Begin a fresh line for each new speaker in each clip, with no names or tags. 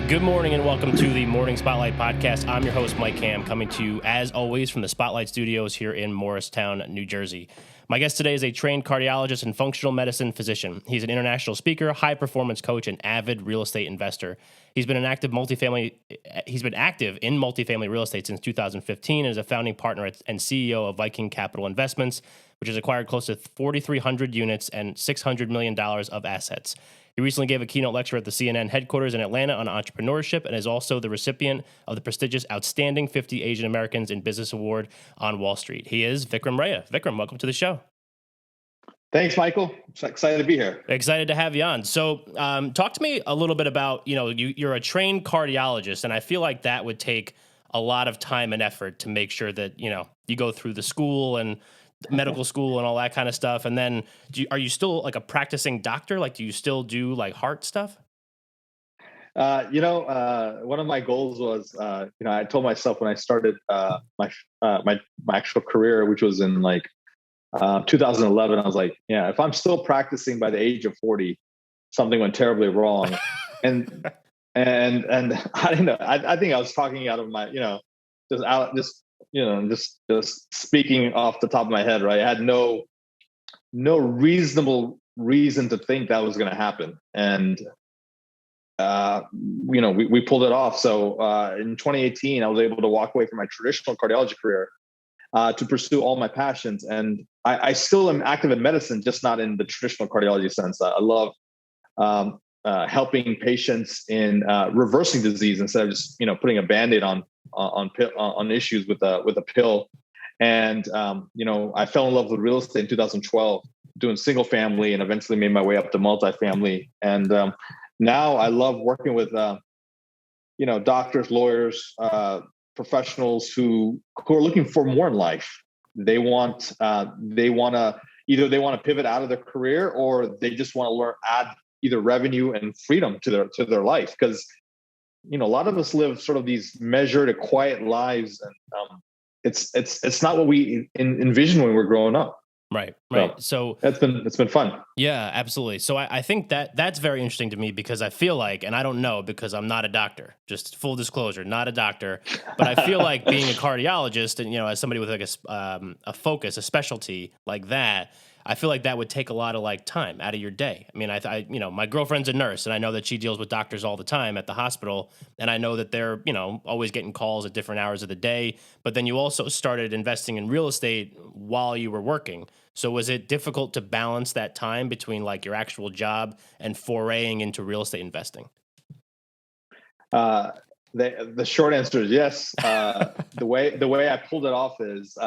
Good morning and welcome to the Morning Spotlight Podcast. I'm your host, Mike Ham, coming to you, as always, from the Spotlight Studios here in Morristown, New Jersey. My guest today is a trained cardiologist and functional medicine physician. He's an international speaker, high-performance coach, and avid real estate investor. He's been active in multifamily real estate since 2015 and is a founding partner and CEO of Viking Capital Investments, which has acquired close to 4,300 units and $600 million of assets. He recently gave a keynote lecture at the CNN headquarters in Atlanta on entrepreneurship and is also the recipient of the prestigious Outstanding 50 Asian Americans in Business Award on Wall Street. He is Vikram Raya. Vikram, welcome to the show.
Thanks, Michael. I'm excited to be here.
Excited to have you on. So talk to me a little bit about, you're a trained cardiologist, and I feel like that would take a lot of time and effort to make sure that, you go through the school and medical school and all that kind of stuff. And then are you still like a practicing doctor? Like, do you still do like heart stuff?
One of my goals was, I told myself when I started my actual career, which was in 2011, I was like, yeah, if I'm still practicing by the age of 40, something went terribly wrong. and I don't know, I think I was talking out of my, just speaking off the top of my head, right? I had no reasonable reason to think that was going to happen. And, we pulled it off. So in 2018, I was able to walk away from my traditional cardiology career to pursue all my passions. And I still am active in medicine, just not in the traditional cardiology sense. I love helping patients in reversing disease instead of just putting a Band-Aid on issues with a pill. And I fell in love with real estate in 2012, doing single family, and eventually made my way up to multifamily. And now I love working with doctors, lawyers, professionals who are looking for more in life. They want to pivot out of their career, or they just want to add either revenue and freedom to their life. Because a lot of us live sort of these measured, quiet lives, and it's not what we envisioned when we were growing up.
Right. So
it's been fun.
Yeah, absolutely. So I think that's very interesting to me, because I feel like, and I don't know because I'm not a doctor, just full disclosure, not a doctor, but I feel like being a cardiologist and, as somebody with like a focus, a specialty like that, I feel like that would take a lot of time out of your day. I mean, I my girlfriend's a nurse, and I know that she deals with doctors all the time at the hospital, and I know that they're, always getting calls at different hours of the day. But then you also started investing in real estate while you were working. So was it difficult to balance that time between your actual job and foraying into real estate investing?
The short answer is yes. The way I pulled it off is,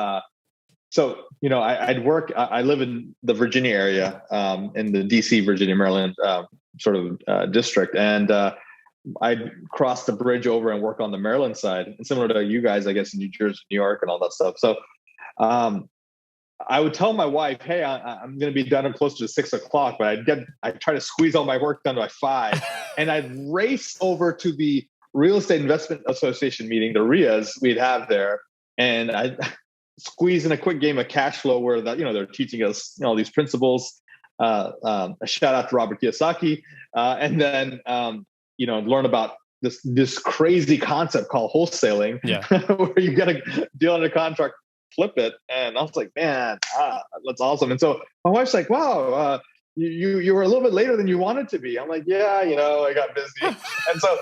I'd work. I live in the Virginia area, in the DC, Virginia, Maryland district, and I'd cross the bridge over and work on the Maryland side, and similar to you guys, I guess, in New Jersey, New York, and all that stuff. So I would tell my wife, "Hey, I'm going to be done close to 6 o'clock," but I try to squeeze all my work done by 5, and I'd race over to the Real Estate Investment Association meeting, the RIAs we'd have there, and I squeeze in a quick game of cash flow where they're teaching us all these principles. A shout out to Robert Kiyosaki, and then learn about this crazy concept called wholesaling, where you get a deal under contract, flip it. And I was like, man, that's awesome. And so my wife's like, wow, you were a little bit later than you wanted to be. I'm like, yeah, I got busy. And so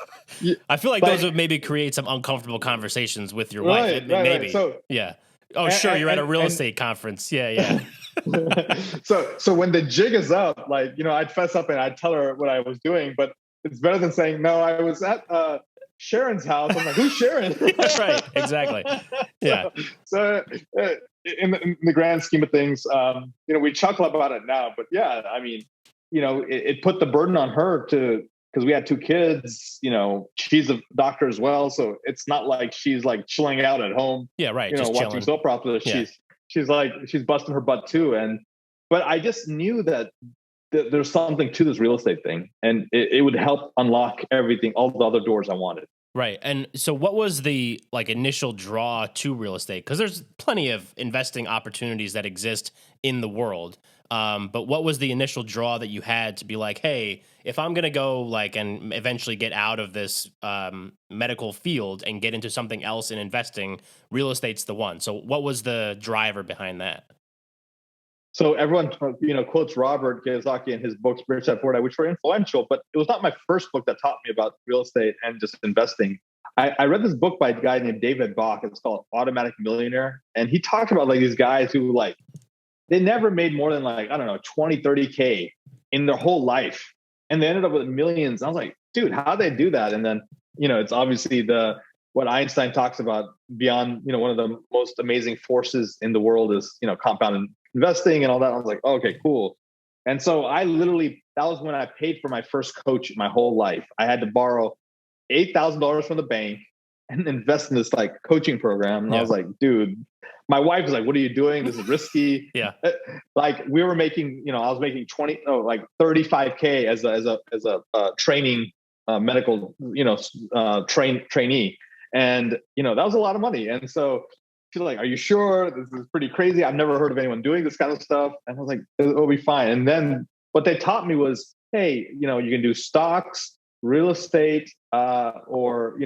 I feel like those would maybe create some uncomfortable conversations with your wife. Maybe.
Right. So,
yeah. Oh, sure. You're at a real estate conference. Yeah.
So when the jig is up, I'd fess up and I'd tell her what I was doing, but it's better than saying, no, I was at Sharon's house. I'm like, who's Sharon?
That's right. Exactly. Yeah.
So in the grand scheme of things, we chuckle about it now, but yeah, I mean, it put the burden on her because we had 2 kids, she's a doctor as well. So it's not like she's chilling out at home.
Yeah. Right.
Just watching soap operas.
Yeah.
She's busting her butt too. But I just knew that there's something to this real estate thing, and it would help unlock everything, all the other doors I wanted.
Right. And so what was the initial draw to real estate? Because there's plenty of investing opportunities that exist in the world. But what was the initial draw that you had to be like, hey, if I'm going to go like and eventually get out of this medical field and get into something else in investing, real estate's the one. So what was the driver behind that?
So everyone, quotes Robert Kiyosaki in his books, Rich Dad Poor Dad, which were influential, but it was not my first book that taught me about real estate and just investing. I read this book by a guy named David Bach. It's called Automatic Millionaire. And he talked about like these guys who like, they never made more than like, I don't know, 20, 30K in their whole life. And they ended up with millions. I was like, dude, how'd they do that? And then, it's obviously what Einstein talks about beyond, one of the most amazing forces in the world is, compound investing and all that. I was like, oh, okay, cool. And so that was when I paid for my first coach my whole life. I had to borrow $8,000 from the bank and invest in this like coaching program. And I was like, dude, my wife was like, what are you doing? This is risky.
Yeah.
Like we were making, I was making 35K as a training medical, trainee. And, that was a lot of money. And so she's like, are you sure? This is pretty crazy. I've never heard of anyone doing this kind of stuff. And I was like, it'll be fine. And then what they taught me was, hey, you can do stocks, real estate, or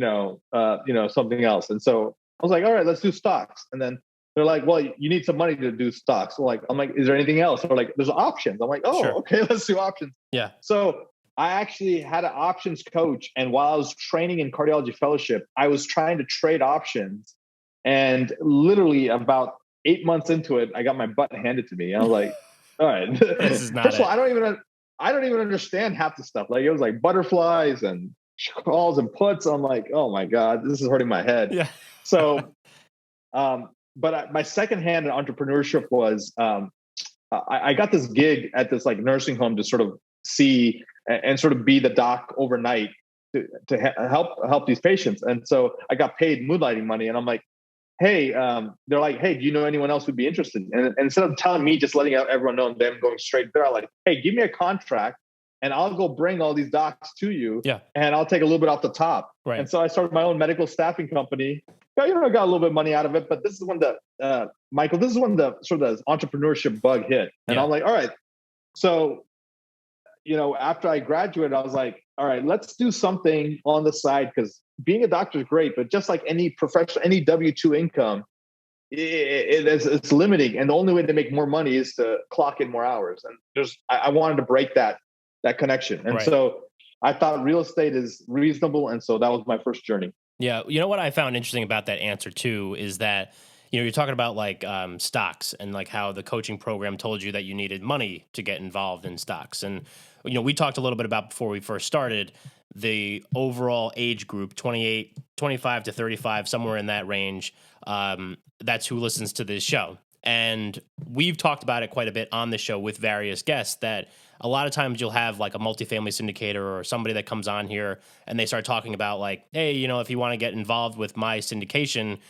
something else. And so I was like, all right, let's do stocks. And then they're like, well, you need some money to do stocks. So I'm like, is there anything else? They're like, there's options. I'm like, oh, sure. Okay, let's do options.
Yeah.
So I actually had an options coach. And while I was training in cardiology fellowship, I was trying to trade options. And literally about 8 months into it, I got my butt handed to me. And I was like, all right,
this is not
first of all, I don't even understand half the stuff. Like it was like butterflies and calls and puts. I'm like, oh my God, this is hurting my head.
Yeah.
So, but my second hand in entrepreneurship was, I got this gig at this like nursing home to sort of see and sort of be the doc overnight to help these patients. And so I got paid moonlighting money, and I'm like, hey, they're like, hey, do you know anyone else who'd be interested? And instead of telling me, just letting everyone know and them going straight, they're like, hey, give me a contract and I'll go bring all these docs to you.
Yeah.
And I'll take a little bit off the top.
Right.
And so I started my own medical staffing company. I got a little bit of money out of it, but this is when Michael, this is when the sort of the entrepreneurship bug hit. And I'm like, all right. So, after I graduated, I was like, all right, let's do something on the side, because being a doctor is great, but just like any professional, any W-2 income, it's limiting. And the only way to make more money is to clock in more hours. And I wanted to break that connection. And so I thought real estate is reasonable. And so that was my first journey.
Yeah. You know what I found interesting about that answer too, is that, you're talking about like stocks and like how the coaching program told you that you needed money to get involved in stocks. And, we talked a little bit about before we first started the overall age group, 25 to 35, somewhere in that range. That's who listens to this show. And we've talked about it quite a bit on the show with various guests, that a lot of times you'll have like a multifamily syndicator or somebody that comes on here and they start talking about like, hey, if you want to get involved with my syndication,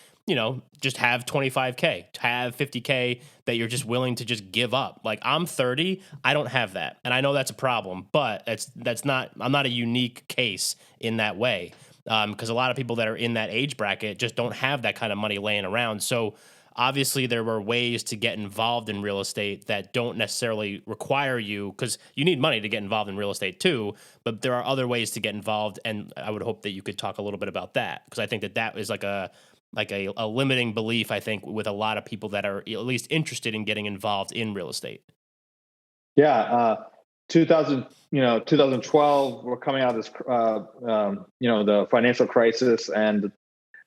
just have 25K, have 50K that you're just willing to just give up. Like I'm 30, I don't have that. And I know that's a problem, but I'm not a unique case in that way. Because a lot of people that are in that age bracket just don't have that kind of money laying around. So obviously there were ways to get involved in real estate that don't necessarily require you, because you need money to get involved in real estate too, but there are other ways to get involved. And I would hope that you could talk a little bit about that, because I think that is like a limiting belief, I think, with a lot of people that are at least interested in getting involved in real estate.
Yeah. 2012, we're coming out of this, the financial crisis. And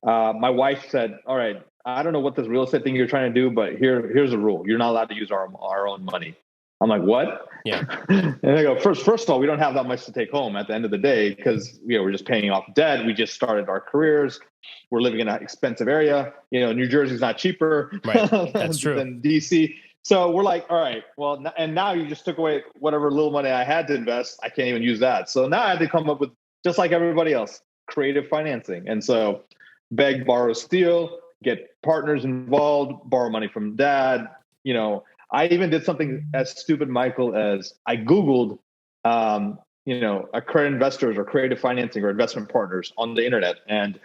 my wife said, all right, I don't know what this real estate thing you're trying to do, but here's a rule. You're not allowed to use our own money. I'm like, what?
Yeah.
And they go, first of all, we don't have that much to take home at the end of the day, because we're just paying off debt. We just started our careers. We're living in an expensive area. New Jersey's not cheaper
That's true.
than DC. So we're like, all right, well, and now you just took away whatever little money I had to invest. I can't even use that. So now I had to come up with, just like everybody else, creative financing. And so beg, borrow, steal, get partners involved, borrow money from dad. I even did something as stupid, Michael, as I Googled, accredited investors or creative financing or investment partners on the internet. And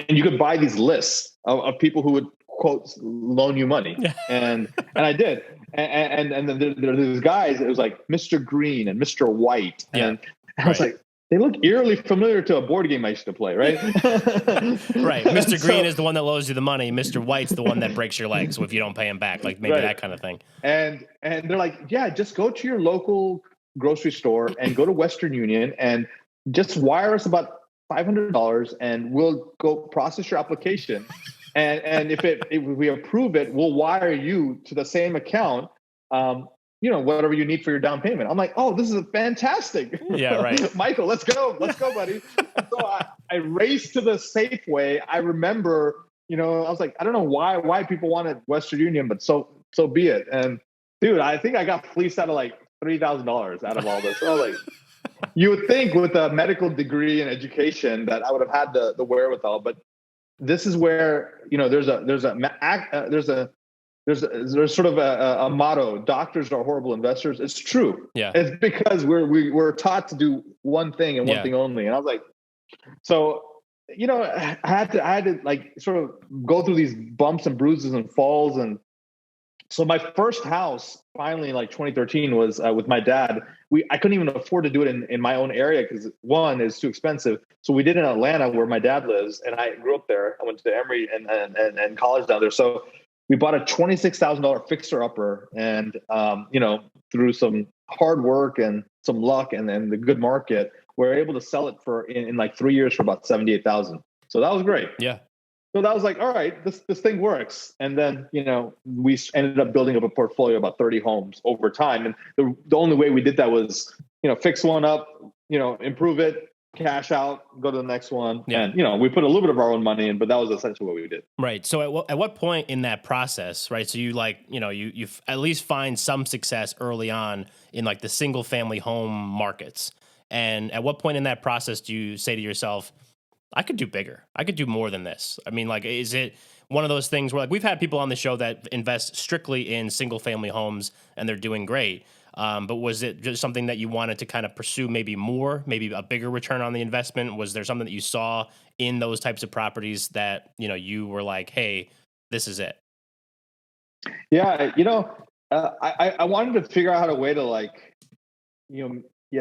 you could buy these lists of people who would quote loan you money, and I did, and then there's these guys. It was like Mr. Green and Mr. White, and I was like, they look eerily familiar to a board game I used to play, right?
Right. Mr. Green is the one that loans you the money. Mr. White's the one that breaks your legs if you don't pay him back, like maybe that kind of thing.
And they're like, yeah, just go to your local grocery store and go to Western Union and just wire us about $500 and we'll go process your application. And if we approve it, we'll wire you to the same account, whatever you need for your down payment. I'm like, oh, this is fantastic.
Yeah, right.
Michael, let's go, buddy. So I raced to the Safeway. I remember, I was like, I don't know why people wanted Western Union, but so be it. And dude, I think I got fleeced out of like $3,000 out of all this. So like, you would think with a medical degree in education that I would have had the wherewithal, but this is where there's sort of a motto: doctors are horrible investors. It's true.
Yeah,
it's because we're taught to do one thing and one thing only. And I was like, so I had to like sort of go through these bumps and bruises and falls. And so my first house finally in like 2013 was with my dad. I couldn't even afford to do it in my own area because one is too expensive. So we did it in Atlanta where my dad lives, and I grew up there. I went to Emory and college down there. So we bought a $26,000 fixer upper, and through some hard work and some luck and the good market, we were able to sell it for in like 3 years for about $78,000. So that was great.
Yeah.
So that was like, all right, this thing works. And then, we ended up building up a portfolio of about 30 homes over time. And the only way we did that was, fix one up, improve it, cash out, go to the next one. Yeah. And, we put a little bit of our own money in, but that was essentially what we did.
Right. So at what point in that process, right? So you you at least find some success early on in like the single family home markets. And at what point in that process do you say to yourself, I could do bigger. I could do more than this. I mean, like, is it one of those things where like we've had people on the show that invest strictly in single family homes and they're doing great. But was it just something that you wanted to kind of pursue maybe more, maybe a bigger return on the investment? Was there something that you saw in those types of properties that, you were like, hey, this is it?
Yeah. I wanted to figure out a way to like,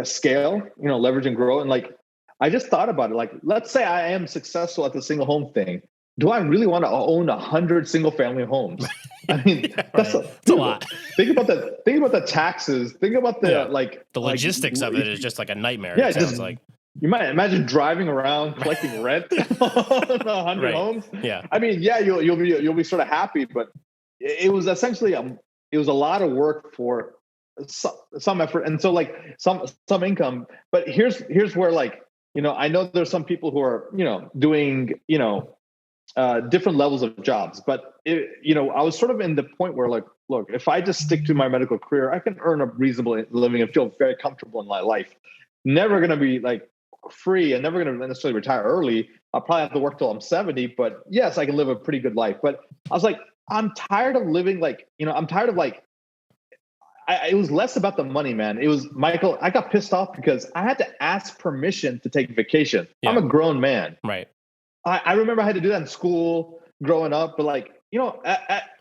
scale, leverage and grow. And like, I just thought about it. Like, let's say I am successful at the single home thing. Do I really want to own 100 single family homes? I mean, that's a lot. Think about the taxes. Think about the
the logistics of it is just like a nightmare.
Yeah,
it sounds like
you might imagine driving around collecting rent on 100 homes.
Yeah.
I mean, yeah, you'll be sort of happy, but it was essentially it was a lot of work for some effort, and so like some income. But here's where like. I know there's some people who are, doing, different levels of jobs, but I was sort of in the point where like, look, if I just stick to my medical career, I can earn a reasonable living and feel very comfortable in my life. Never going to be like free and never going to necessarily retire early. I'll probably have to work till I'm 70, but yes, I can live a pretty good life. But I was like, I'm tired of living like, I'm tired of like, it was less about the money, man. It was, Michael, I got pissed off because I had to ask permission to take vacation. Yeah. I'm a grown man.
Right.
I remember I had to do that in school growing up, but like, in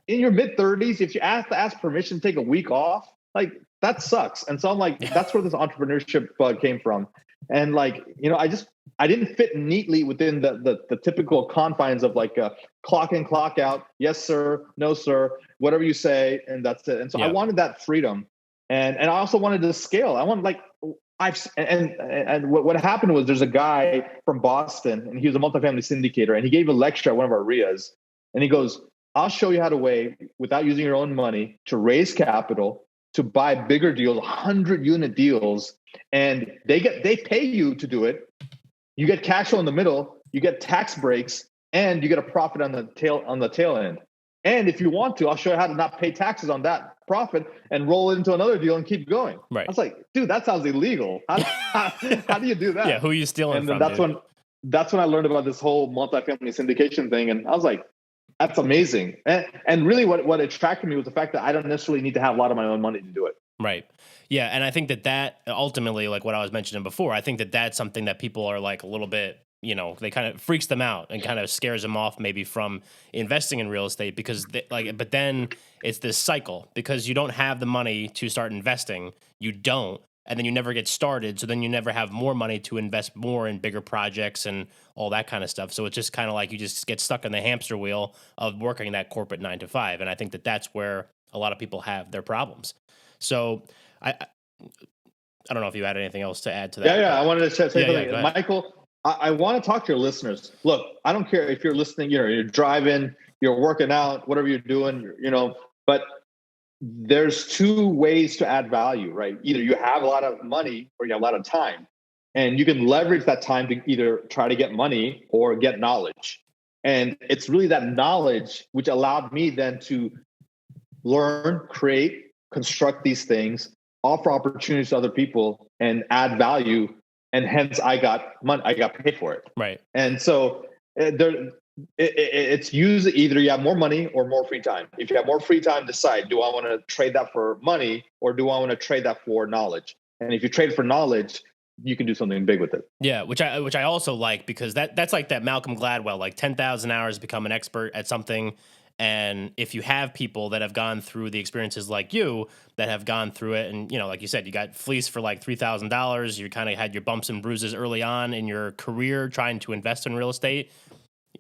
your mid 30s, if you have to ask permission to take a week off, like that sucks. And so I'm like, that's where this entrepreneurship bug came from. And like, I didn't fit neatly within the typical confines of like a clock in, clock out. Yes, sir. No, sir. Whatever you say. And that's it. And so I wanted that freedom. And I also wanted to scale. I wanted like, what happened was there's a guy from Boston and he was a multifamily syndicator and he gave a lecture at one of our RIAs and he goes, I'll show you how to without using your own money to raise capital, to buy bigger deals, 100 unit deals. And they pay you to do it. You get cash flow in the middle, you get tax breaks, and you get a profit on the tail end. And if you want to, I'll show you how to not pay taxes on that profit and roll it into another deal and keep going.
Right.
I was like, dude, that sounds illegal. How do you do that?
Yeah, who are you stealing from?
That's when I learned about this whole multifamily syndication thing. And I was like, that's amazing. And really what attracted me was the fact that I don't necessarily need to have a lot of my own money to do it.
Right. Yeah. And I think that ultimately, like what I was mentioning before, I think that that's something that people are like a little bit they kind of freaks them out and kind of scares them off maybe from investing in real estate because but then it's this cycle because you don't have the money to start investing. You don't. And then you never get started. So then you never have more money to invest more in bigger projects and all that kind of stuff. So it's just kind of like you just get stuck in the hamster wheel of working that corporate 9 to 5. And I think that that's where a lot of people have their problems. So I don't know if you had anything else to add to that.
Yeah. I wanted to say something.
Yeah,
Michael, I want to talk to your listeners. Look, I don't care if you're listening, you're driving, you're working out, whatever you're doing, but there's two ways to add value, right? Either you have a lot of money or you have a lot of time, and you can leverage that time to either try to get money or get knowledge. And it's really that knowledge which allowed me then to learn, create, construct these things, offer opportunities to other people, and add value. And hence, I got money. I got paid for it.
Right.
And so it's usually either you have more money or more free time. If you have more free time, decide: do I want to trade that for money, or do I want to trade that for knowledge? And if you trade for knowledge, you can do something big with it.
Yeah, which I also like, because that's like that Malcolm Gladwell, like 10,000 hours become an expert at something. And if you have people that have gone through the experiences like you, that have gone through it, and like you said, you got fleeced for like $3,000, you kind of had your bumps and bruises early on in your career trying to invest in real estate.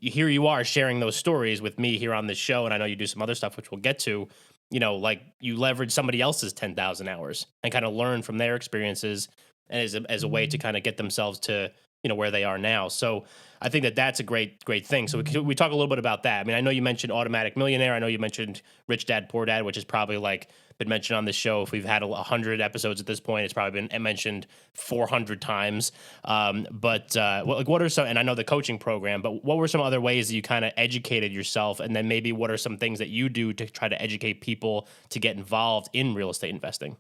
Here you are sharing those stories with me here on this show, and I know you do some other stuff which we'll get to. Like you leverage somebody else's 10,000 hours and kind of learn from their experiences, and as a way to kind of get themselves to where they are now. So I think that that's a great thing. So we talk a little bit about that. I mean, I know you mentioned Automatic Millionaire. I know you mentioned Rich Dad Poor Dad, which is probably like been mentioned on this show. If we've had 100 episodes at this point, it's probably been mentioned 400 times. But what are some, and I know the coaching program, but what were some other ways that you kind of educated yourself? And then maybe what are some things that you do to try to educate people to get involved in real estate investing?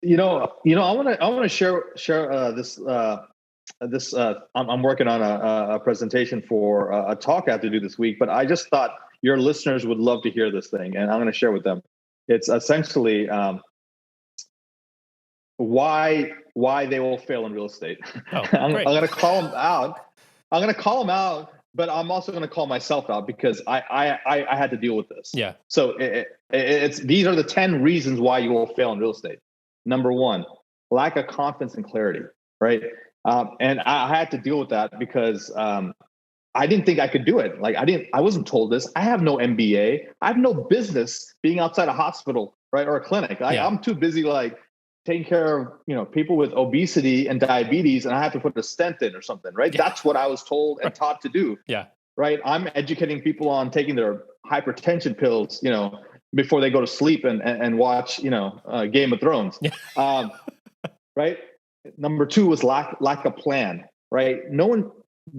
I want to share this. I'm working on a presentation for a talk I have to do this week, but I just thought your listeners would love to hear this thing, and I'm going to share with them. It's essentially why they will fail in real estate.
Oh,
I'm going to call them out. But I'm also going to call myself out because I had to deal with this. Yeah. So these are the 10 reasons why you will fail in real estate. Number 1, lack of confidence and clarity, right? And I had to deal with that because I didn't think I could do it. Like I wasn't told this. I have no MBA. I have no business being outside a hospital, right, or a clinic. I'm too busy taking care of people with obesity and diabetes, and I have to put a stent in or something, right? Yeah. That's what I was told and taught to do. Yeah. Right. I'm educating people on taking their hypertension pills, before they go to sleep and watch, Game of Thrones. Yeah. Right. Number 2 was lack of plan, right? No one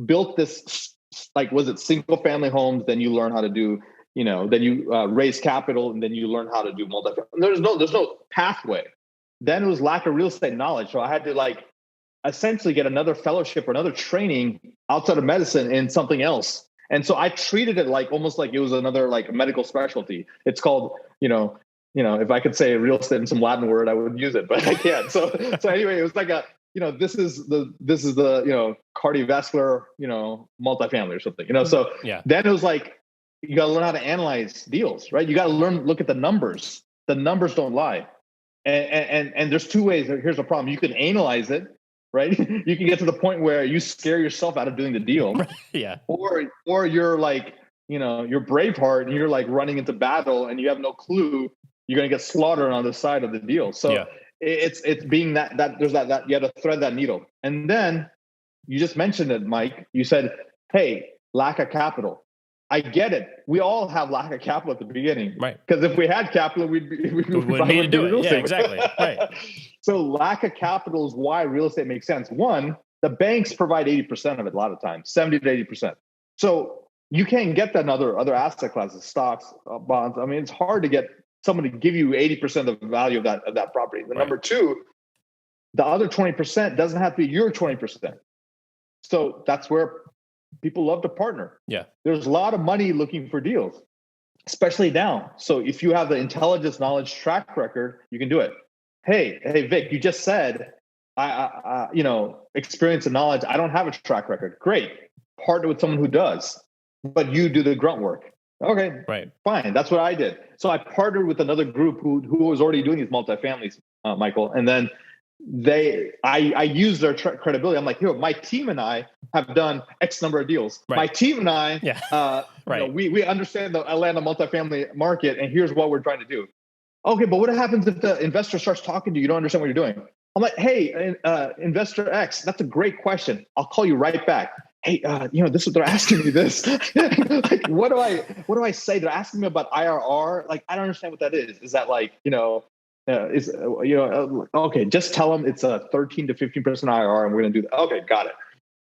built this, was it single family homes? Then you learn how to do, then you raise capital, and then you learn how to do multifamily. There's no pathway. Then it was lack of real estate knowledge. So I had to essentially get another fellowship or another training outside of medicine in something else. And so I treated it almost like it was another medical specialty. It's called, if I could say real estate in some Latin word, I would use it, but I can't. So anyway, it was like this is the cardiovascular, multifamily or something, So yeah. Then it was you got to learn how to analyze deals, right? You got to look at the numbers. The numbers don't lie. And there's 2 ways. Here's the problem. You can analyze it, right? You can get to the point where you scare yourself out of doing the deal. Yeah. Or you're you're Braveheart and you're running into battle and you have no clue. You're going to get slaughtered on the side of the deal. So yeah. It's being that there's that you have to thread that needle. And then you just mentioned it, Mike. You said, hey, lack of capital. I get it. We all have lack of capital at the beginning, right? Because if we had capital, we wouldn't need to do it. Yeah, exactly. Right. So lack of capital is why real estate makes sense. 1, the banks provide 80% of it a lot of times, 70 to 80%. So you can't get that in other asset classes, stocks, bonds. I mean, it's hard to get someone to give you 80% of the value of that property. The number 2, the other 20% doesn't have to be your 20%. So that's where people love to partner. Yeah. There's a lot of money looking for deals, especially now. So if you have the intelligence, knowledge, track record, you can do it. Hey, Vic, you just said experience and knowledge. I don't have a track record. Great. Partner with someone who does, but you do the grunt work. Okay,
Right.
fine. That's what I did. So I partnered with another group who was already doing these multifamilies, Michael. And then I used their credibility. I'm like, here, my team and I have done X number of deals.
Right.
My team and I,
right.
We understand the Atlanta multifamily market, and here's what we're trying to do. Okay, but what happens if the investor starts talking to you? You don't understand what you're doing. I'm like, hey, investor X, that's a great question. I'll call you right back. Hey, this is they're asking me this. Like, what do I say? They're asking me about IRR. Like, I don't understand what that is. Is that like, okay, just tell them it's a 13 to 15% IRR, and we're going to do that. Okay, got it.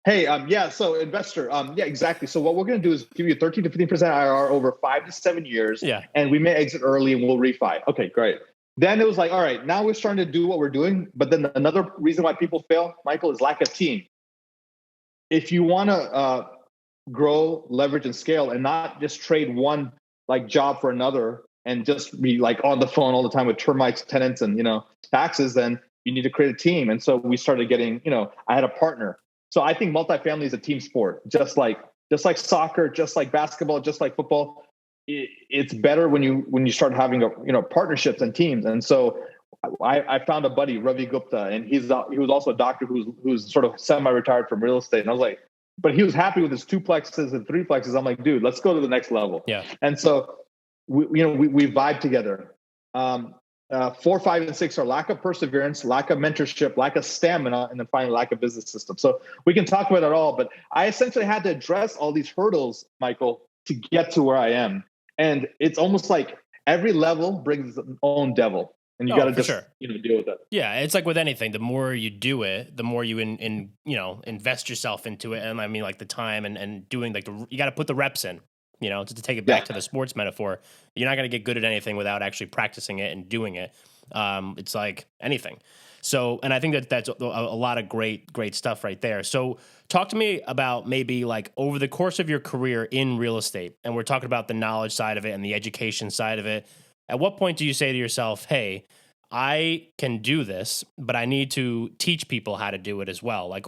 Hey, so investor, yeah, exactly. So what we're going to do is give you 13 to 15% IRR over 5 to 7 years, and we may exit early and we'll refi. Okay, great. Then it was like, all right, now we're starting to do what we're doing. But then another reason why people fail, Michael, is lack of team. If you want to grow, leverage, and scale, and not just trade one like job for another, and just be like on the phone all the time with termites, tenants, and taxes, then you need to create a team. And so we started getting, I had a partner. So I think multifamily is a team sport, just like soccer, just like basketball, just like football. It's better when you start having partnerships and teams. And so I found a buddy, Ravi Gupta, and he was also a doctor who's sort of semi-retired from real estate. And I was like, but he was happy with his 2plexes and 3plexes. I'm like, dude, let's go to the next level.
Yeah.
And so we vibe together. 4, 5, and 6 are lack of perseverance, lack of mentorship, lack of stamina, and then finally lack of business system. So we can talk about it all, but I essentially had to address all these hurdles, Michael, to get to where I am. And it's almost like every level brings its own devil, and you got to just deal with it.
Yeah, it's like with anything. The more you do it, the more you invest yourself into it. And I mean, like the time and doing you got to put the reps in. To take it back to the sports metaphor, you're not going to get good at anything without actually practicing it and doing it. It's like anything. So, and I think that's a lot of great stuff right there. So talk to me about maybe like over the course of your career in real estate, and we're talking about the knowledge side of it and the education side of it. At what point do you say to yourself, hey, I can do this, but I need to teach people how to do it as well? Like,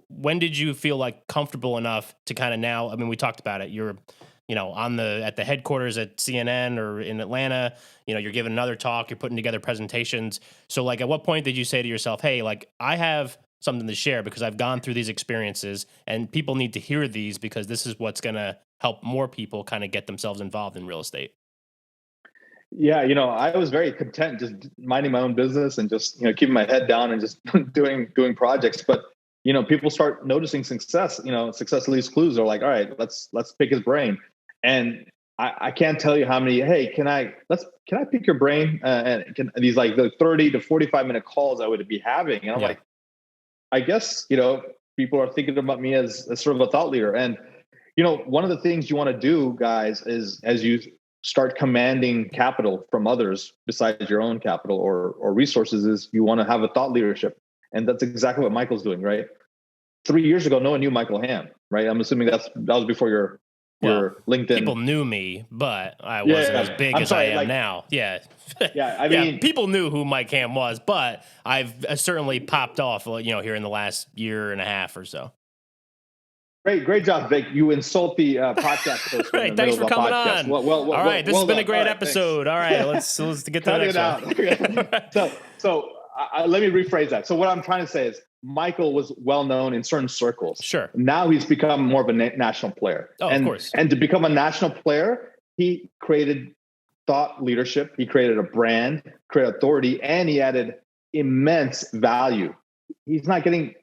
when did you feel like comfortable enough to kind of now, I mean, we talked about it. You're at the headquarters at CNN or in Atlanta, you're giving another talk, you're putting together presentations. So like, at what point did you say to yourself, hey, like I have something to share because I've gone through these experiences and people need to hear these because this is what's going to help more people kind of get themselves involved in real estate?
Yeah. I was very content just minding my own business and just, keeping my head down and just doing projects. But, people start noticing success, success leaves clues. They're like, all right, let's pick his brain. And I can't tell you how many, hey, can I pick your brain? And these like the 30 to 45 minute calls I would be having. And I'm like, I guess, people are thinking about me as sort of a thought leader. And, one of the things you want to do, guys, is as you start commanding capital from others besides your own capital or resources, is you want to have a thought leadership. And that's exactly what Michael's doing, right? 3 years ago, no one knew Michael Hamm, right? I'm assuming that was before your LinkedIn.
People knew me, but I wasn't as big as I am now. Yeah.
Yeah. I mean,
people knew who Mike Hamm was, but I've certainly popped off, here in the last year and a half or so.
Great job, Vic. You insult the podcast host.
Right. Thanks for coming on. All right. This has been a great episode.
Thanks.
All right. Let's get to the next one.
So let me rephrase that. So what I'm trying to say is Michael was well known in certain circles.
Sure.
Now he's become more of a national player.
Oh, of course.
And to become a national player, he created thought leadership. He created a brand, created authority, and he added immense value. He's not getting,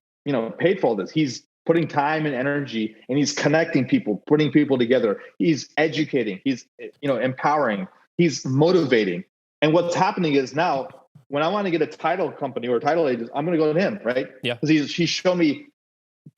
paid for all this. He's putting time and energy, and he's connecting people, putting people together. He's educating. He's, empowering. He's motivating. And what's happening is now, when I want to get a title company or a title agent, I'm going to go to him, right?
Yeah.
Because he's shown me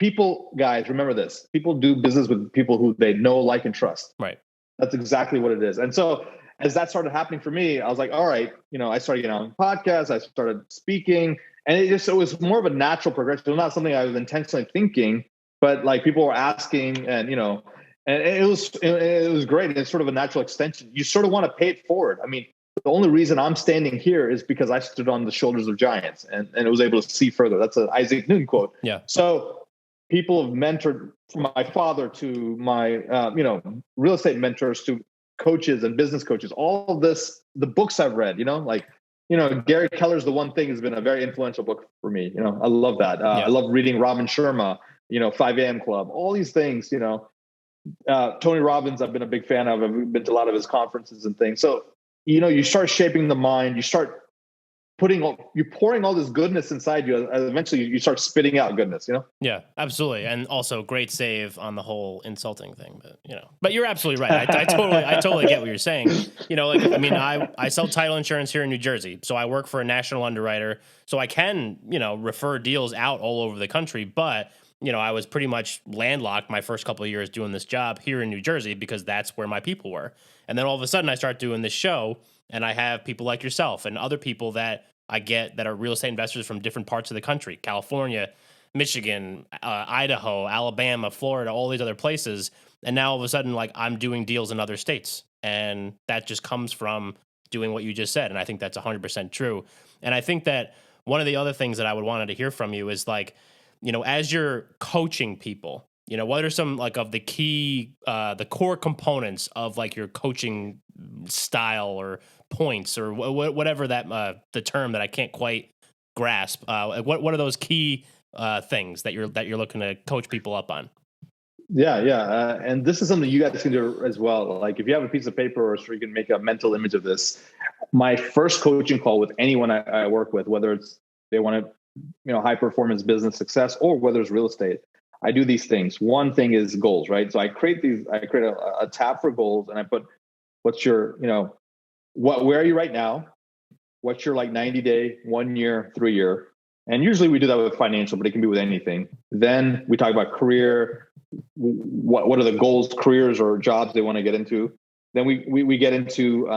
people, guys, remember this. People do business with people who they know, like, and trust.
Right.
That's exactly what it is. And so as that started happening for me, I was like, all right, I started getting on podcasts, I started speaking, and it was more of a natural progression. It was not something I was intentionally thinking, but like people were asking and it was great. And it's sort of a natural extension. You sort of want to pay it forward. I mean, the only reason I'm standing here is because I stood on the shoulders of giants and was able to see further. That's an Isaac Newton quote.
Yeah.
So people have mentored, from my father to my, real estate mentors to coaches and business coaches, all of this, the books I've read, Gary Keller's The One Thing has been a very influential book for me. I love that. I love reading Robin Sharma, 5 a.m. Club, all these things, Tony Robbins, I've been a big fan of. I've been to a lot of his conferences and things. So, you start shaping the mind, you start you're pouring all this goodness inside you. And eventually you start spitting out goodness,
Yeah, absolutely. And also great save on the whole insulting thing, but you're absolutely right. I totally get what you're saying. I sell title insurance here in New Jersey. So I work for a national underwriter. So I can, refer deals out all over the country, but I was pretty much landlocked my first couple of years doing this job here in New Jersey because that's where my people were. And then all of a sudden I start doing this show and I have people like yourself and other people that I get that are real estate investors from different parts of the country, California, Michigan, Idaho, Alabama, Florida, all these other places. And now all of a sudden, like, I'm doing deals in other states. And that just comes from doing what you just said. And I think that's 100% true. And I think that one of the other things that I would wanted to hear from you is, like, as you're coaching people, what are some, like, of the key, the core components of, like, your coaching style or points or whatever that the term that I can't quite grasp. What are those key things that you're looking to coach people up on?
Yeah. And this is something you guys can do as well. Like, if you have a piece of paper, or so you can make a mental image of this. My first coaching call with anyone I work with, whether it's they want to, high performance business success, or whether it's real estate, I do these things. One thing is goals, right? So I create a tab for goals, and I put, what's your, where are you right now? What's your, like, 90-day, 1 year, 3 year? And usually we do that with financial, but it can be with anything. Then we talk about career. What are the goals, careers or jobs they want to get into? Then we get into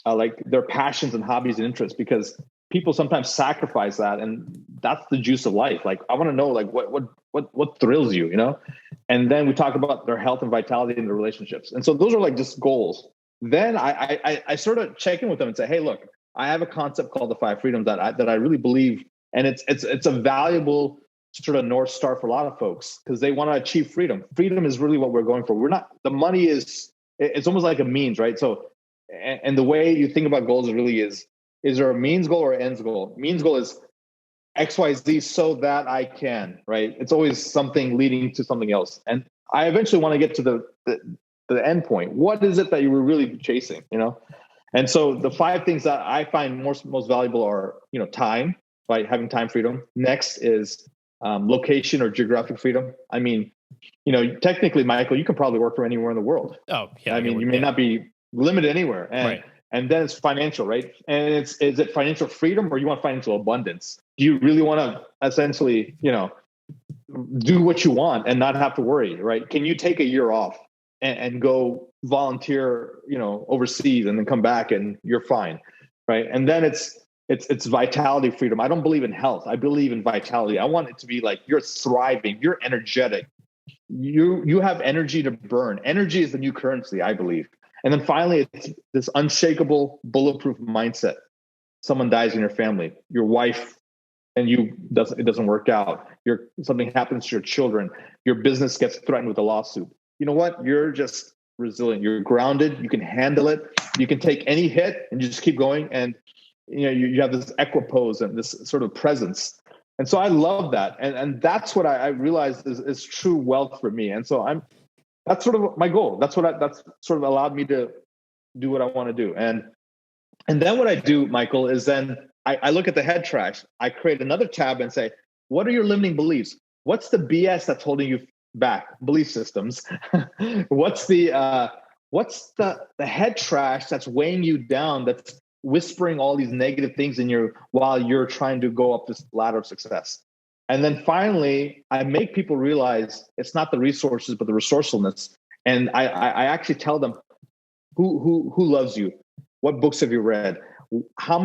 like their passions and hobbies and interests, because people sometimes sacrifice that, and that's the juice of life. Like, I want to know, like, what thrills you, And then we talk about their health and vitality in their relationships. And so those are, like, just goals. Then I sort of check in with them and say, hey, look, I have a concept called the 5 freedoms that I really believe, and it's a valuable sort of North Star for a lot of folks, because they want to achieve freedom. Freedom is really what we're going for. The money it's almost like a means, right? So, and the way you think about goals really is there a means goal or ends goal? Means goal is XYZ so that I can, right? It's always something leading to something else. And I eventually want to get to the end point. What is it that you were really chasing, And so the 5 things that I find most valuable are, time, right? Having time freedom. Next is location or geographic freedom. I mean, technically, Michael, you can probably work from anywhere in the world.
Oh, yeah.
I mean, you may not be limited anywhere.
Right.
And then it's financial, right? And is it financial freedom, or you want financial abundance? Do you really want to essentially, do what you want and not have to worry, right? Can you take a year off and go volunteer, overseas, and then come back and you're fine, right? And then it's vitality freedom. I don't believe in health. I believe in vitality. I want it to be like you're thriving, you're energetic, you have energy to burn. Energy is the new currency, I believe. And then finally, it's this unshakable, bulletproof mindset. Someone dies in your family, your wife and it doesn't work out. Something happens to your children, your business gets threatened with a lawsuit. You know what? You're just resilient. You're grounded. You can handle it. You can take any hit and you just keep going. And you have this equipoise and this sort of presence. And so I love that. And that's what I realized is true wealth for me. And so that's sort of my goal. That's sort of allowed me to do what I want to do. And then what I do, Michael, is then I look at the head trash. I create another tab and say, what are your limiting beliefs? What's the BS that's holding you back? Belief systems. What's the head trash that's weighing you down, that's whispering all these negative things in you while you're trying to go up this ladder of success? And then finally, I make people realize it's not the resources, but the resourcefulness. And I actually tell them who loves you, what books have you read, how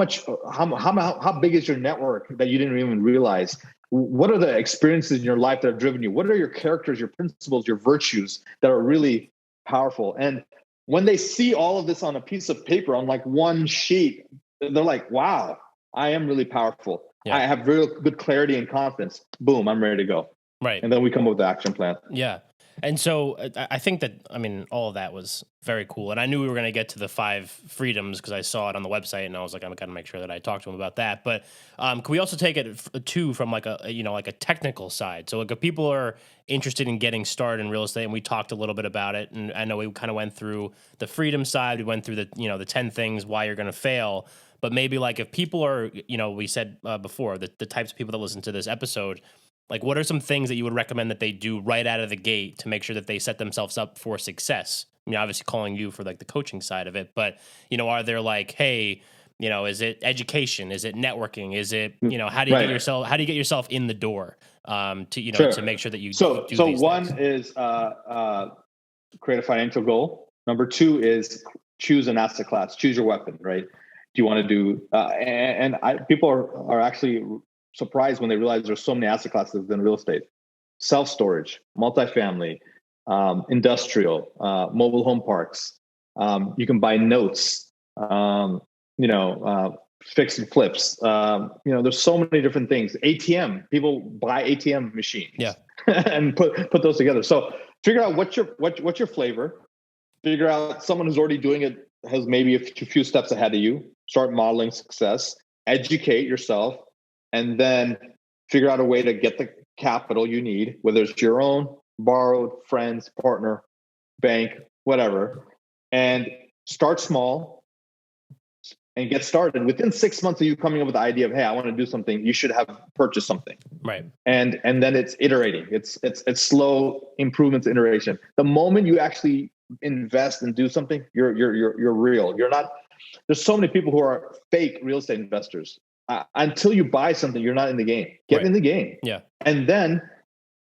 big is your network that you didn't even realize, what are the experiences in your life that have driven you, what are your characters, your principles, your virtues that are really powerful. And when they see all of this on a piece of paper, on like one sheet, they're like, wow, I am really powerful.
Yeah.
I have real good clarity and confidence. Boom, I'm ready to go.
Right.
And then we come up with the action plan.
Yeah. And so I think that, I mean, all of that was very cool. And I knew we were going to get to the 5 freedoms because I saw it on the website and I was like, I'm going to make sure that I talk to him about that. But can we also take it too from like a, you know, like a technical side? So like if people are interested in getting started in real estate, and we talked a little bit about it, and I know we kind of went through the freedom side. We went through the, you know, the 10 things why you're going to fail. But maybe like if people are, you know, we said before the types of people that listen to this episode, like, what are some things that you would recommend that they do right out of the gate to make sure that they set themselves up for success? I mean, obviously calling you for like the coaching side of it, but, you know, are there like, hey, you know, is it education? Is it networking? Is it, you know, how do you get yourself in the door to, you know, to make sure that you do these
one
things?
Is create a financial goal. Number 2 is choose an asset class, choose your weapon, right? Do you want to do, people are actually surprised when they realize there's so many asset classes in real estate: self-storage, multifamily, industrial, mobile home parks. You can buy notes, fix and flips. There's so many different things. ATM, people buy ATM machines, and put those together. So figure out what's your flavor. Figure out someone who's already doing it has maybe a few steps ahead of you. Start modeling success. Educate yourself. And then figure out a way to get the capital you need, whether it's your own, borrowed, friends, partner, bank, whatever, and start small and get started. Within 6 months of you coming up with the idea of, hey, I want to do something, you should have purchased something.
Right.
And then it's iterating. It's slow improvements, iteration. The moment you actually invest and do something, you're real. You're not. There's so many people who are fake real estate investors. Until you buy something, you're not in the game. Get in the game.
Yeah.
And then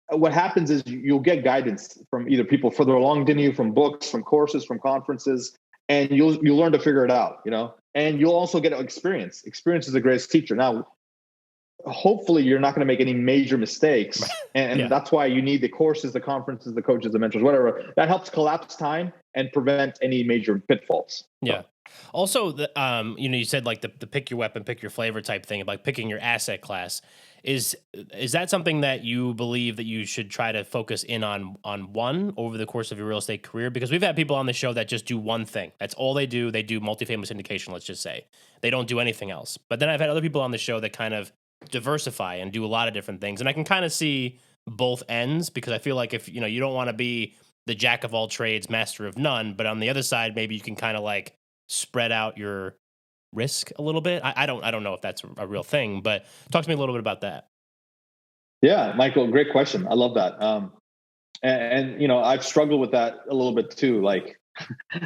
what happens is you'll get guidance from either people further along than you, from books, from courses, from conferences, and you'll learn to figure it out, you know, and you'll also get experience. Experience is the greatest teacher. Now, hopefully you're not going to make any major mistakes. And that's why you need the courses, the conferences, the coaches, the mentors, whatever. That helps collapse time and prevent any major pitfalls.
Yeah. Also, you said like the pick your weapon, pick your flavor type thing, like picking your asset class. Is that something that you believe that you should try to focus in on one over the course of your real estate career? Because we've had people on the show that just do one thing. That's all they do. They do multifamily syndication, let's just say. They don't do anything else. But then I've had other people on the show that kind of diversify and do a lot of different things. And I can kind of see both ends, because I feel like if, you know, you don't want to be the jack of all trades, master of none, but on the other side, maybe you can kind of like spread out your risk a little bit. I don't know if that's a real thing, but talk to me a little bit about that.
Yeah, Michael, great question. I love that. And you know, I've struggled with that a little bit too. Like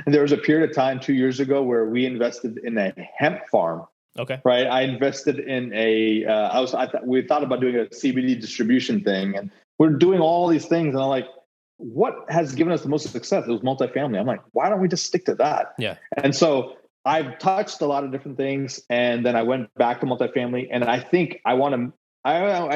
there was a period of time 2 years ago where we invested in a hemp farm.
Okay.
Right. I invested in we thought about doing a CBD distribution thing, and we're doing all these things. And I'm like, what has given us the most success? It was multifamily. I'm like, why don't we just stick to that?
Yeah.
And so I've touched a lot of different things, and then I went back to multifamily, and I think I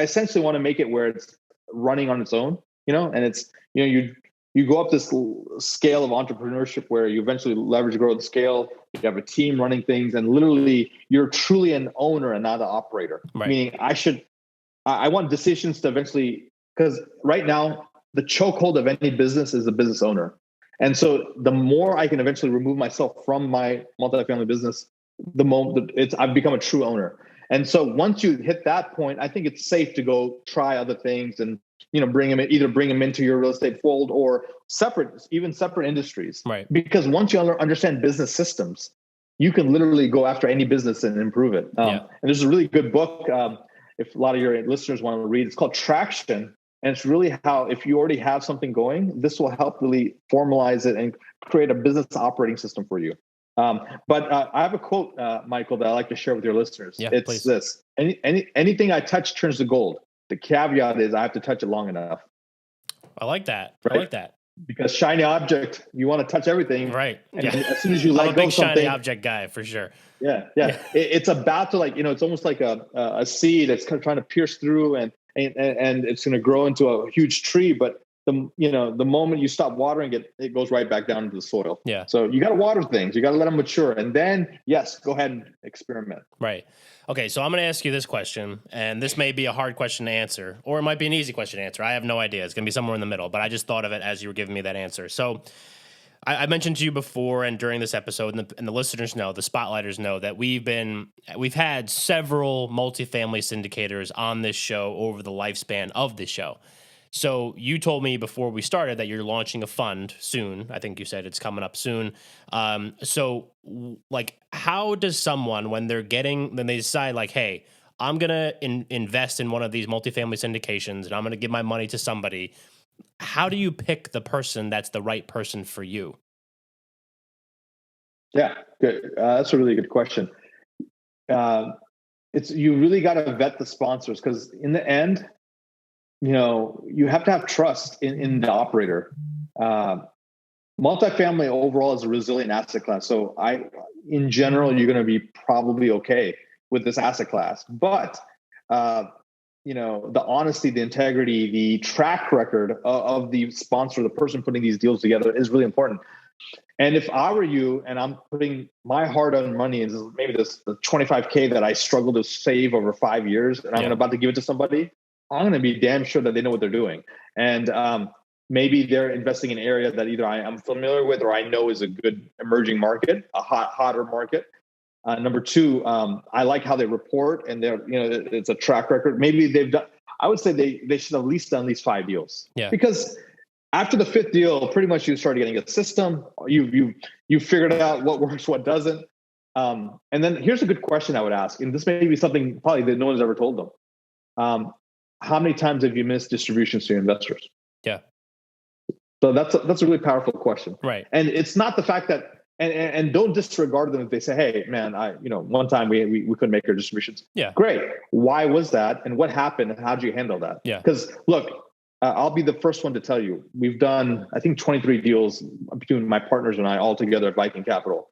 essentially want to make it where it's running on its own, you know, and it's, you know, you go up this scale of entrepreneurship where you eventually leverage, grow the scale. You have a team running things, and literally you're truly an owner and not an operator. Right. Meaning I want decisions to eventually, because right now the chokehold of any business is the business owner. And so the more I can eventually remove myself from my multifamily business, the moment I've become a true owner. And so once you hit that point, I think it's safe to go try other things and, you know, bring them into your real estate fold, or separate industries. Right. Because once you understand business systems, you can literally go after any business and improve it. And there's a really good book, if a lot of your listeners want to read, it's called Traction. And it's really how, if you already have something going, this will help really formalize it and create a business operating system for you. But I have a quote, Michael, that I like to share with your listeners. Yeah, it's please. This: anything I touch turns to gold. The caveat is I have to touch it long enough.
I like that.
Right?
I like that.
Because shiny object, you want to touch everything.
Right.
And as soon as you let
I'm a
go
big
something,
shiny object guy for sure.
Yeah. It's about to, like, you know, it's almost like a seed that's kind of trying to pierce through and it's going to grow into a huge tree. But the moment you stop watering it goes right back down into the soil.
Yeah.
So you got to water things. You got to let them mature. And then, yes, go ahead and experiment.
Right. Okay. So I'm going to ask you this question, and this may be a hard question to answer, or it might be an easy question to answer. I have no idea. It's going to be somewhere in the middle, but I just thought of it as you were giving me that answer. So I mentioned to you before and during this episode, and the listeners know, the spotlighters know, that we've had several multifamily syndicators on this show over the lifespan of this show. So you told me before we started that you're launching a fund soon. I think you said it's coming up soon. Like, how does someone, when they decide like, hey, I'm going to invest in one of these multifamily syndications and I'm going to give my money to somebody, how do you pick the person that's the right person for you?
Yeah, good. That's a really good question. You really got to vet the sponsors, because in the end, you have to have trust in the operator. Multifamily overall is a resilient asset class. So in general, you're going to be probably okay with this asset class. But, the honesty, the integrity, the track record of the sponsor, the person putting these deals together, is really important. And if I were you and I'm putting my hard-earned money into maybe the $25K that I struggled to save over 5 years, and I'm about to give it to somebody, I'm going to be damn sure that they know what they're doing. And maybe they're investing in an area that either I'm familiar with or I know is a good emerging market, a hotter market. Number two, I like how they report, and it's a track record. Maybe I would say they should have at least done at least 5 deals.
Yeah.
Because after the 5th deal, pretty much you start getting a system. You figured out what works, what doesn't. And then here's a good question I would ask, and this may be something probably that no one's ever told them. How many times have you missed distributions to your investors?
Yeah.
So that's a really powerful question.
Right.
And it's not the fact that, and don't disregard them if they say, hey, man, one time we couldn't make our distributions.
Yeah.
Great. Why was that? And what happened? And how did you handle that?
Yeah.
Because look, I'll be the first one to tell you, we've done, I think, 23 deals between my partners and I all together at Viking Capital.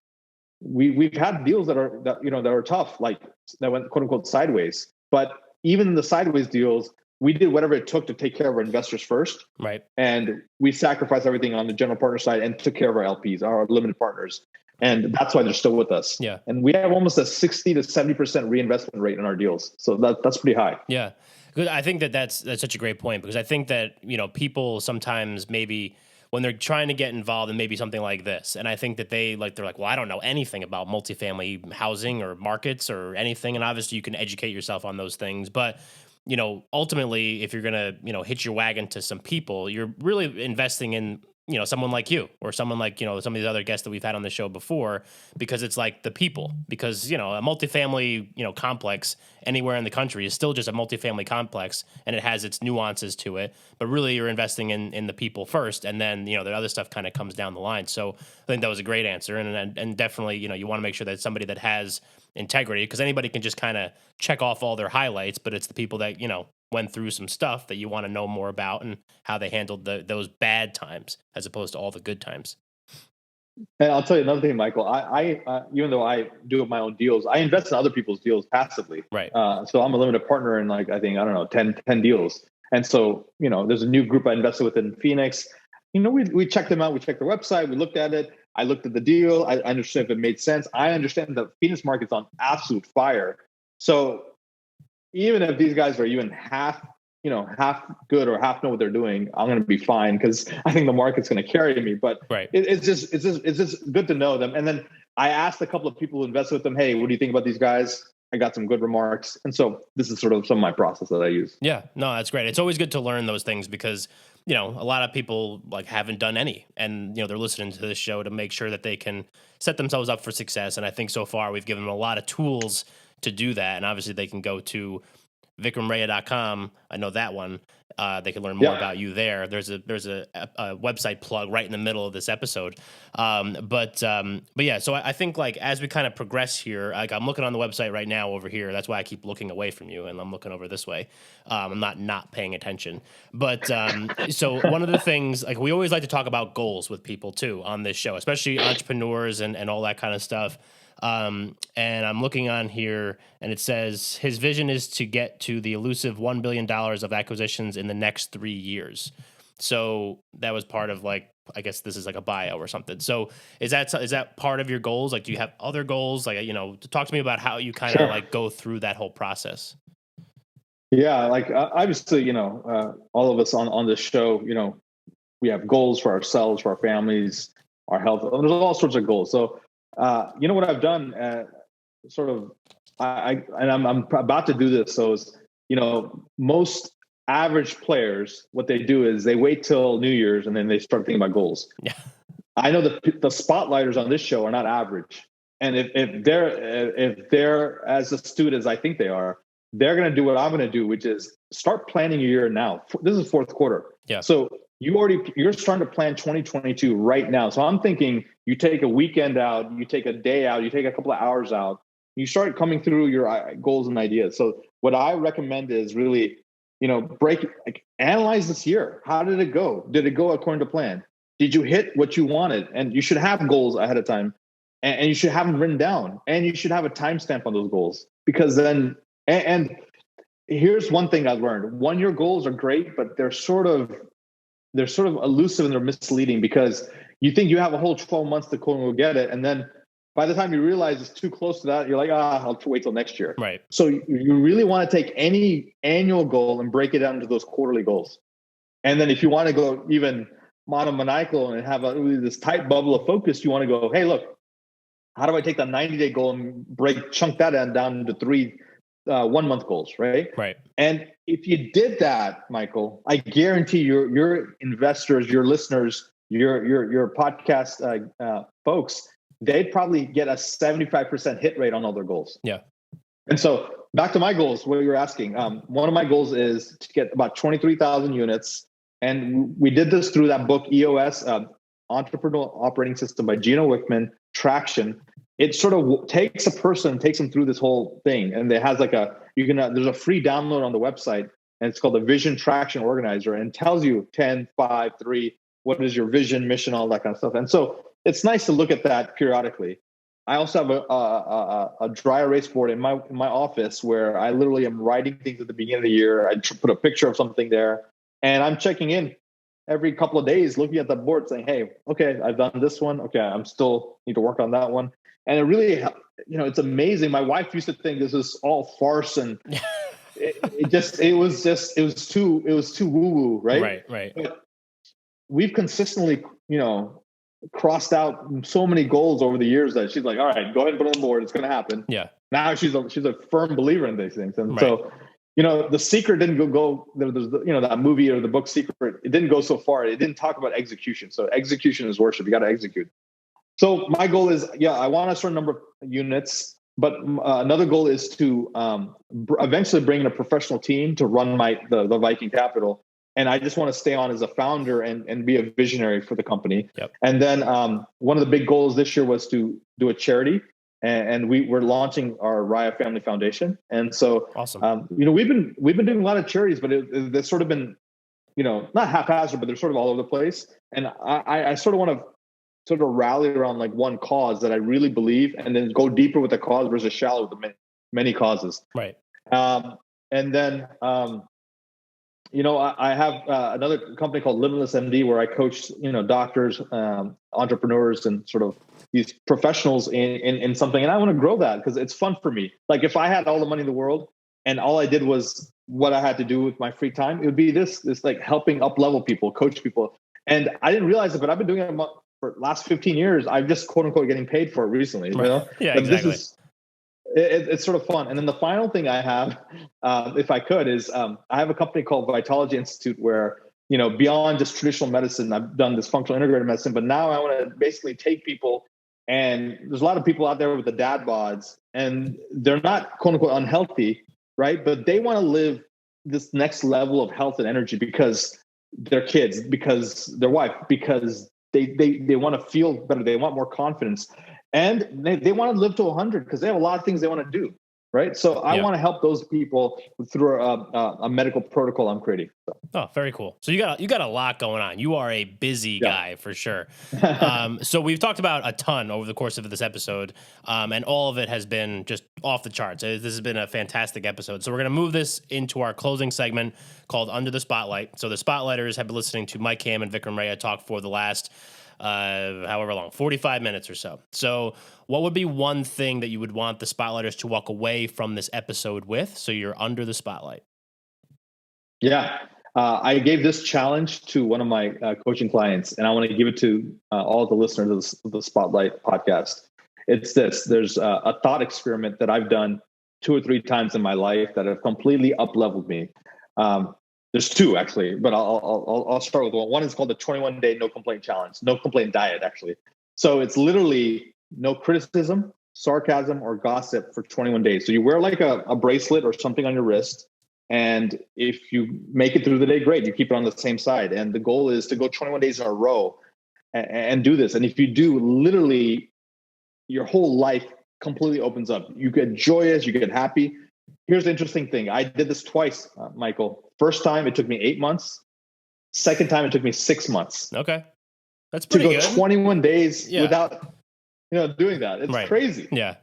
We've had deals that are tough, like that went quote unquote sideways. But even in the sideways deals, we did whatever it took to take care of our investors first. Right. And we sacrificed everything on the general partner side and took care of our LPs, our limited partners. And that's why they're still with us. Yeah. And we have almost a 60 to 70% reinvestment rate in our deals. So that's pretty high.
Yeah. I think that's such a great point, because I think that, people sometimes maybe when they're trying to get involved in maybe something like this, and I think that they're like, well, I don't know anything about multifamily housing or markets or anything. And obviously you can educate yourself on those things, but ultimately, if you're going to, hitch your wagon to some people, you're really investing in, someone like you or someone like, some of these other guests that we've had on the show before, because it's like the people, because, a multifamily, complex anywhere in the country is still just a multifamily complex, and it has its nuances to it, but really you're investing in the people first. And then, the other stuff kind of comes down the line. So I think that was a great answer. And definitely, you want to make sure that it's somebody that has integrity, because anybody can just kind of check off all their highlights, but it's the people that, went through some stuff that you want to know more about and how they handled those bad times as opposed to all the good times.
And I'll tell you another thing, Michael. I even though I do my own deals, I invest in other people's deals passively. Right. So I'm a limited partner in 10 deals. And so, there's a new group I invested with in Phoenix. We checked them out. We checked their website. We looked at it. I looked at the deal. I understood if it made sense. I understand the Phoenix market's on absolute fire. So even if these guys are even half good or half know what they're doing, I'm going to be fine, because I think the market's going to carry me. But it's just good to know them. And then I asked a couple of people who invested with them, hey, what do you think about these guys? I got some good remarks. And so this is sort of some of my process that I use.
Yeah, no, that's great. It's always good to learn those things, because, a lot of people haven't done any, and, they're listening to this show to make sure that they can set themselves up for success. And I think so far we've given them a lot of tools to do that. And obviously they can go to vikramraya.com. I know that one. They can learn more about you there. There's a website plug right in the middle of this episode. But yeah, so I think as we kind of progress here, I'm looking on the website right now over here. That's why I keep looking away from you, and I'm looking over this way. I'm not paying attention. But so one of the things, we always like to talk about goals with people too on this show, especially entrepreneurs and all that kind of stuff. And I'm looking on here, and it says his vision is to get to the elusive $1 billion of acquisitions in the next 3 years. So that was part of like, I guess this is like a bio or something. So is that part of your goals? Like, do you have other goals? Like, talk to me about how you kind of
Sure.
like go through that whole process.
Yeah, like obviously, all of us on this show, we have goals for ourselves, for our families, our health. There's all sorts of goals. So, what I've done, sort of, I'm about to do this. So, most average players, what they do is they wait till New Year's and then they start thinking about goals.
Yeah.
I know the spotlighters on this show are not average, and if they're as astute as I think they are, they're going to do what I'm going to do, which is start planning your year now. This is fourth quarter.
Yeah.
So you're starting to plan 2022 right now. So I'm thinking you take a weekend out, you take a day out, you take a couple of hours out, you start coming through your goals and ideas. So what I recommend is really, analyze this year. How did it go? Did it go according to plan? Did you hit what you wanted? And you should have goals ahead of time, and you should have them written down, and you should have a timestamp on those goals, because then, and here's one thing I've learned: 1 year goals are great, but they're sort of elusive and they're misleading, because you think you have a whole 12 months to quote unquote get it, and then by the time you realize it's too close to that, you're like, I'll wait till next year.
Right.
So you really want to take any annual goal and break it down into those quarterly goals, and then if you want to go even monomaniacal and have this tight bubble of focus, you want to go, hey, look, how do I take that 90-day goal and chunk that down into 3 1 month goals, right?
Right.
And if you did that, Michael, I guarantee your investors, your listeners, your podcast folks, they'd probably get a 75% hit rate on all their goals.
Yeah.
And so back to my goals, what you're asking, one of my goals is to get about 23,000 units. And we did this through that book, EOS, Entrepreneurial Operating System by Gino Wickman, Traction. It sort of takes a person, takes them through this whole thing. And it has like there's a free download on the website, and it's called the Vision Traction Organizer, and tells you 10, 5, 3, what is your vision, mission, all that kind of stuff. And so it's nice to look at that periodically. I also have a dry erase board in my office where I literally am writing things at the beginning of the year. I put a picture of something there, and I'm checking in every couple of days, looking at the board saying, hey, okay, I've done this one. Okay, I'm still need to work on that one. And it really, it's amazing. My wife used to think this is all farce, and it was too woo-woo, right?
Right.
But we've consistently, crossed out so many goals over the years that she's like, all right, go ahead and put it on the board. It's going to happen.
Yeah.
Now she's a firm believer in these things. And so, The Secret didn't go there's that movie or the book Secret, it didn't go so far. It didn't talk about execution. So execution is worship. You got to execute. So my goal is, I want a certain number of units, but another goal is to eventually bring in a professional team to run the Viking Capital. And I just want to stay on as a founder and be a visionary for the company.
Yep.
And then one of the big goals this year was to do a charity. And we're launching our Raya Family Foundation. And so,
awesome.
We've been doing a lot of charities, but they've sort of been, not haphazard, but they're sort of all over the place. And I sort of want to sort of rally around like one cause that I really believe, and then go deeper with the cause versus shallow with the many causes.
Right.
And then, I have another company called Limitless MD where I coach, doctors, entrepreneurs, and sort of these professionals in something. And I want to grow that because it's fun for me. Like if I had all the money in the world and all I did was what I had to do with my free time, it would be this like helping up level people, coach people. And I didn't realize it, but I've been doing it for the last 15 years. I'm just quote unquote getting paid for it recently.
Right. Yeah,
but
exactly.
It's sort of fun. And then the final thing I have, if I could, is I have a company called Vitology Institute where, beyond just traditional medicine, I've done this functional integrated medicine, but now I want to basically take people, and there's a lot of people out there with the dad bods, and they're not quote unquote unhealthy, right? But they want to live this next level of health and energy because their kids, because their wife, because they want to feel better. They want more confidence. And they want to live to 100 because they have a lot of things they want to do. right? So I want to help those people through a medical protocol I'm creating. So.
Oh, very cool. So you got a lot going on. You are a busy guy for sure. So we've talked about a ton over the course of this episode, and all of it has been just off the charts. This has been a fantastic episode. So we're going to move this into our closing segment called Under the Spotlight. So the Spotlighters have been listening to Mike Ham and Vikram Raya talk for the last however long, 45 minutes or so. So what would be one thing that you would want the Spotlighters to walk away from this episode with? So you're under the spotlight.
Yeah. I gave this challenge to one of my coaching clients, and I want to give it to all the listeners of the Spotlight podcast. It's this. There's a thought experiment that I've done 2 or 3 times in my life that have completely up-leveled me. There's 2 actually, but I'll start with one. One is called the 21-day no complaint challenge, no complaint diet actually. So it's literally no criticism, sarcasm, or gossip for 21 days. So you wear like a bracelet or something on your wrist. And if you make it through the day, great. You keep it on the same side. And the goal is to go 21 days in a row and do this. And if you do, literally your whole life completely opens up. You get joyous, you get happy. Here's the interesting thing. I did this twice, Michael. First time, it took me 8 months. Second time, it took me 6 months.
Okay. That's pretty good.
To go 21 days without, doing that. It's crazy.
Yeah.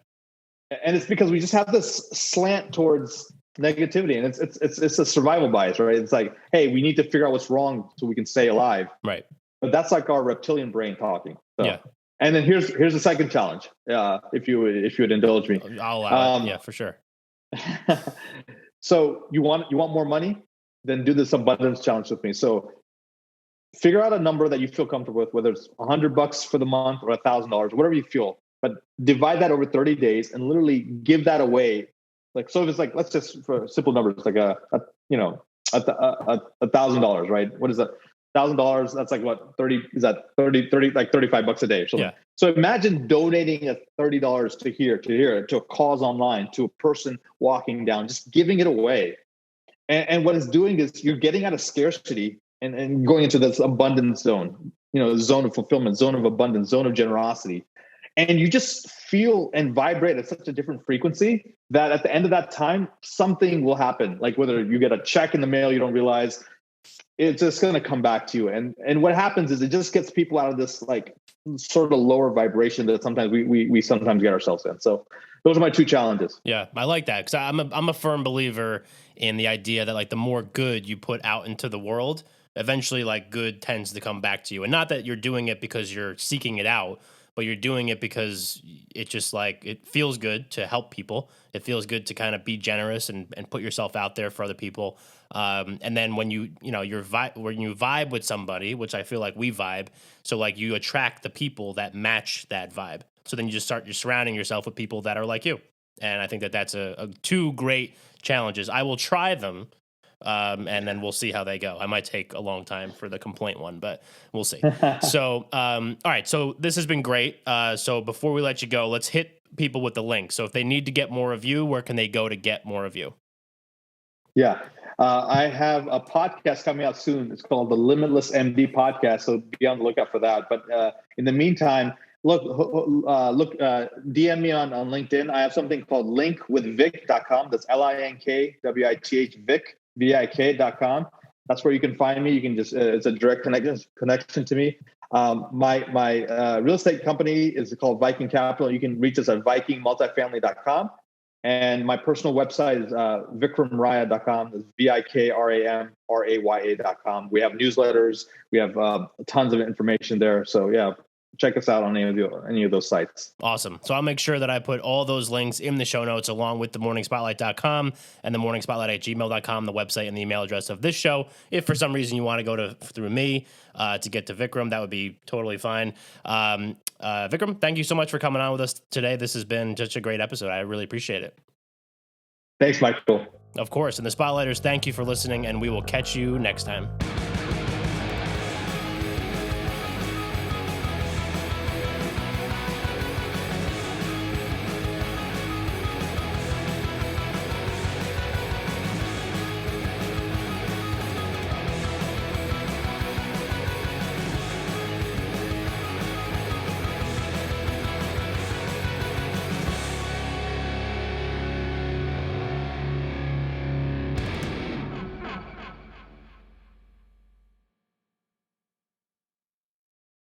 And it's because we just have this slant towards negativity, and it's a survival bias, right? It's like, hey, we need to figure out what's wrong so we can stay alive.
Right.
But that's like our reptilian brain talking. So.
Yeah.
And then here's the second challenge. If you would indulge me.
I'll allow it. Yeah, for sure.
So you want more money? Then do this abundance challenge with me. So figure out a number that you feel comfortable with, whether it's $100 for the month or $1,000, whatever you feel. But divide that over 30 days and literally give that away. Like, so if it's like, let's just for simple numbers, like $1,000, right? What is that? $1,000. That's like what, 30, is that 30, like $35 a day or something. Yeah. So imagine donating $30 to here, to a cause online, to a person walking down, just giving it away. And what it's doing is you're getting out of scarcity and going into this abundance zone, zone of fulfillment, zone of abundance, zone of generosity. And you just feel and vibrate at such a different frequency that at the end of that time, something will happen. Like whether you get a check in the mail, you don't realize, it's just going to come back to you. And what happens is it just gets people out of this like sort of lower vibration that sometimes we sometimes get ourselves in. So those are my 2 challenges.
Yeah, I like that because I'm a firm believer in the idea that like the more good you put out into the world, eventually like good tends to come back to you. And not that you're doing it because you're seeking it out, but you're doing it because it just like, it feels good to help people. It feels good to kind of be generous and put yourself out there for other people. And then when when you vibe with somebody, which I feel like we vibe, so like you attract the people that match that vibe. So then you're surrounding yourself with people that are like you. And I think that's a 2 great challenges. I will try them. And then we'll see how they go. I might take a long time for the complaint one, but we'll see. So, all right. So this has been great. So before we let you go, let's hit people with the link. So if they need to get more of you, where can they go to get more of you?
Yeah. I have a podcast coming out soon. It's called the Limitless MD podcast. So be on the lookout for that. But in the meantime, DM me on LinkedIn. I have something called linkwithvik.com. That's LINKWITH Vik.com. That's where you can find me. You can just, it's a direct connection to me. My real estate company is called Viking Capital. You can reach us at vikingmultifamily.com. And my personal website is vikramraya.com. That's VIKRAMRAYA.com. We have newsletters. We have tons of information there. So yeah, check us out on any of those sites.
Awesome. So I'll make sure that I put all those links in the show notes along with the morningspotlight.com and the morningspotlight@gmail.com, the website and the email address of this show. If for some reason you want to go through me to get to Vikram, that would be totally fine. Vikram, thank you so much for coming on with us today. This has been such a great episode. I really appreciate it.
Thanks, Michael.
Of course. And the Spotlighters, thank you for listening, and we will catch you next time.